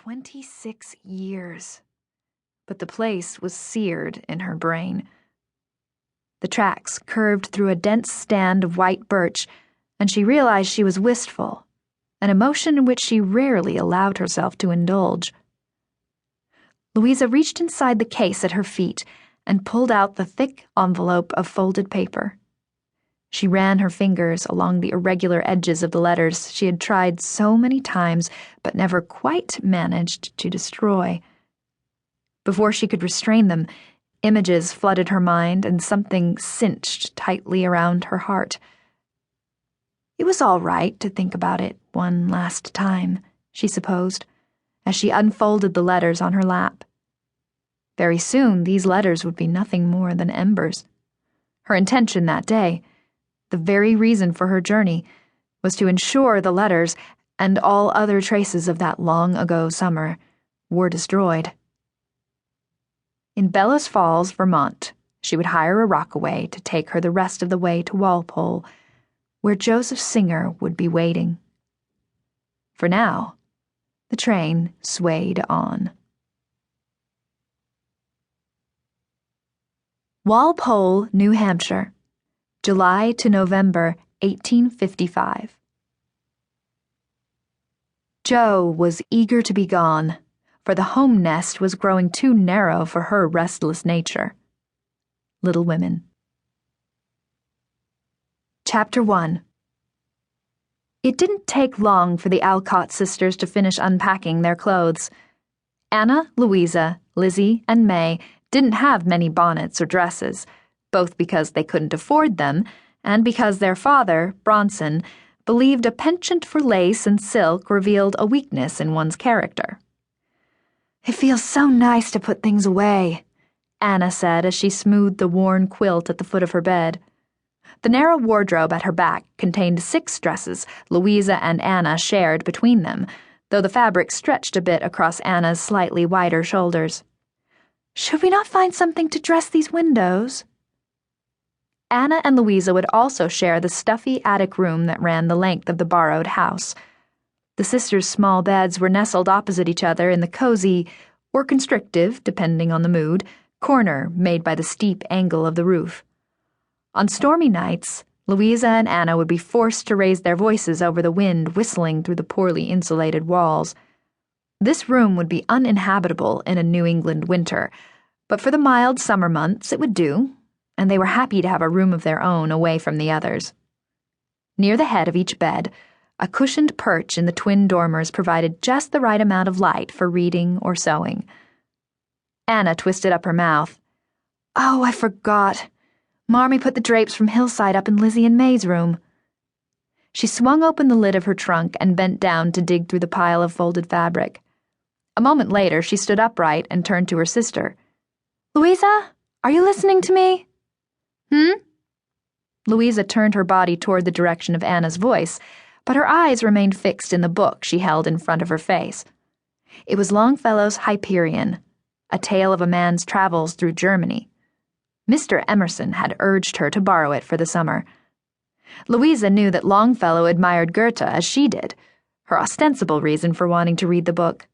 26 years. But the place was seared in her brain. The tracks curved through a dense stand of white birch, and she realized she was wistful, an emotion in which she rarely allowed herself to indulge. Louisa reached inside the case at her feet and pulled out the thick envelope of folded paper. She ran her fingers along the irregular edges of the letters she had tried so many times but never quite managed to destroy. Before she could restrain them, images flooded her mind and something cinched tightly around her heart. It was all right to think about it one last time, she supposed, as she unfolded the letters on her lap. Very soon these letters would be nothing more than embers. Her intention that day, the very reason for her journey, was to ensure the letters and all other traces of that long-ago summer were destroyed. In Bellows Falls, Vermont, she would hire a rockaway to take her the rest of the way to Walpole, where Joseph Singer would be waiting. For now, the train swayed on. Walpole, New Hampshire, July to November 1855. Jo was eager to be gone, for the home nest was growing too narrow for her restless nature. Little Women. Chapter 1. It didn't take long for the Alcott sisters to finish unpacking their clothes. Anna, Louisa, Lizzie, and May didn't have many bonnets or dresses, both because they couldn't afford them and because their father, Bronson, believed a penchant for lace and silk revealed a weakness in one's character. "It feels so nice to put things away," Anna said as she smoothed the worn quilt at the foot of her bed. The narrow wardrobe at her back contained 6 dresses Louisa and Anna shared between them, though the fabric stretched a bit across Anna's slightly wider shoulders. "Should we not find something to dress these windows?" Anna and Louisa would also share the stuffy attic room that ran the length of the borrowed house. The sisters' small beds were nestled opposite each other in the cozy, or constrictive, depending on the mood, corner made by the steep angle of the roof. On stormy nights, Louisa and Anna would be forced to raise their voices over the wind whistling through the poorly insulated walls. This room would be uninhabitable in a New England winter, but for the mild summer months it would do, and they were happy to have a room of their own away from the others. Near the head of each bed, a cushioned perch in the twin dormers provided just the right amount of light for reading or sewing. Anna twisted up her mouth. "Oh, I forgot. Marmee put the drapes from Hillside up in Lizzie and May's room." She swung open the lid of her trunk and bent down to dig through the pile of folded fabric. A moment later, she stood upright and turned to her sister. "Louisa, are you listening to me?" Louisa turned her body toward the direction of Anna's voice, but her eyes remained fixed in the book she held in front of her face. It was Longfellow's Hyperion, a tale of a man's travels through Germany. Mr. Emerson had urged her to borrow it for the summer. Louisa knew that Longfellow admired Goethe as she did, her ostensible reason for wanting to read the book.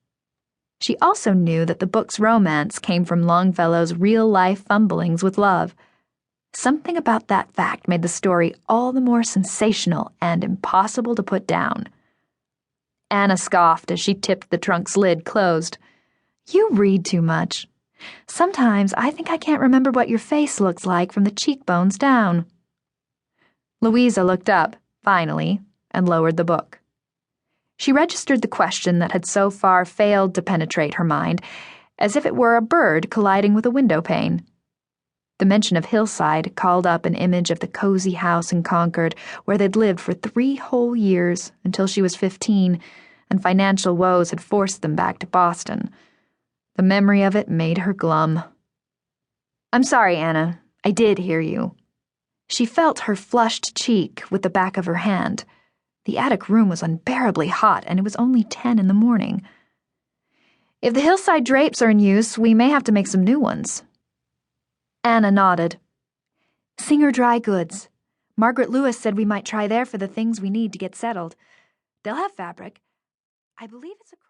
She also knew that the book's romance came from Longfellow's real-life fumblings with love. Something about that fact made the story all the more sensational and impossible to put down. Anna scoffed as she tipped the trunk's lid closed. "You read too much. Sometimes I think I can't remember what your face looks like from the cheekbones down." Louisa looked up, finally, and lowered the book. She registered the question that had so far failed to penetrate her mind, as if it were a bird colliding with a window pane. The mention of Hillside called up an image of the cozy house in Concord where they'd lived for 3 whole years until she was 15, and financial woes had forced them back to Boston. The memory of it made her glum. "I'm sorry, Anna. I did hear you." She felt her flushed cheek with the back of her hand. The attic room was unbearably hot, and it was only 10 in the morning. "If the Hillside drapes are in use, we may have to make some new ones." Anna nodded. "Singer Dry Goods. Margaret Lewis said we might try there for the things we need to get settled. They'll have fabric. I believe it's a